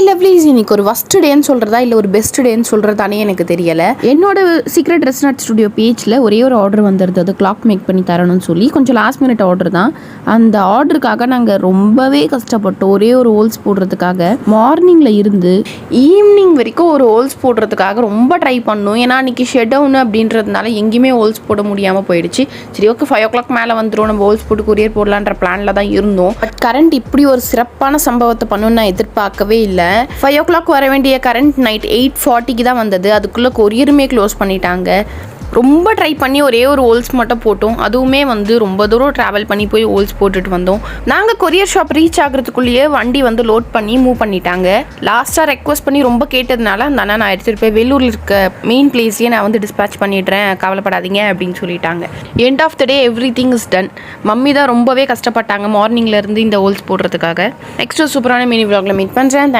Lovelies, இன்னைக்கு ஒரு first டேன்னு சொல்கிறதா இல்லை ஒரு பெஸ்ட் டேன்னு சொல்கிறதானே எனக்கு தெரியலை. என்னோட சீக்ரெட் ட்ரெஸ் நட் ஸ்டுடியோ பேஜில் ஒரே ஒரு ஆர்டர் வந்துடுது. அது கிளாக் மேக் பண்ணி தரணும்னு சொல்லி கொஞ்சம் லாஸ்ட் மினிட் ஆர்டர் தான். அந்த ஆர்டருக்காக நாங்கள் ரொம்பவே கஷ்டப்பட்டோம். ஒரே ஒரு ஹோல்ஸ் போடுறதுக்காக மார்னிங்கில் இருந்து ஈவினிங் வரைக்கும் ஒரு ஹோல்ஸ் போடுறதுக்காக ரொம்ப ட்ரை பண்ணோம். ஏன்னா அன்றைக்கி ஷட் டவுன் அப்படின்றதுனால எங்கேயுமே ஹோல்ஸ் போட முடியாமல் போயிடுச்சு. சரி, ஓகே, 5 o'clock மேலே வந்துடும், நம்ம ஹோல்ஸ் போட்டு கொரியர் போடலான்ற பிளானில் தான் இருந்தோம். பட் கரண்ட் இப்படி ஒரு சிறப்பான சம்பவத்தை பண்ணணும்னு நான் எதிர்பார்க்கவே இல்லை. 5 o'clock வர வேண்டிய கரண்ட் நைட் 8:40 தான் வந்தது. அதுக்குள்ளே கொரியருமே க்ளோஸ் பண்ணிட்டாங்க. ரொம்ப ட்ரை பண்ணி ஒரே ஒரு ஹோல்ஸ் மட்டும் போட்டோம். அதுவுமே ரொம்ப தூரம் ட்ராவல் பண்ணி போய் ஹோல்ஸ் போட்டுட்டு வந்தோம். நாங்கள் கொரியர் ஷாப் ரீச் ஆகிறதுக்குள்ளேயே வண்டி லோட் பண்ணி மூவ் பண்ணிட்டாங்க. லாஸ்ட்டாக ரெக்வஸ்ட் பண்ணி ரொம்ப கேட்டதுனால அந்த அண்ணா நான் எடுத்துகிட்டு போய் வெள்ளூரில் இருக்க மெயின் பிளேஸையே நான் டிஸ்பேச் பண்ணிடுறேன், கவலைப்படாதீங்க அப்படின்னு சொல்லிட்டாங்க. End of the day everything is done. Mummy தான் ரொம்பவே கஷ்டப்பட்டாங்க மார்னிங்லேருந்து இந்த ஹோல்ஸ் போடுறதுக்காக. நெக்ஸ்ட் சூப்பரான மினி விலாகில் மீட் பண்ணுறேன்.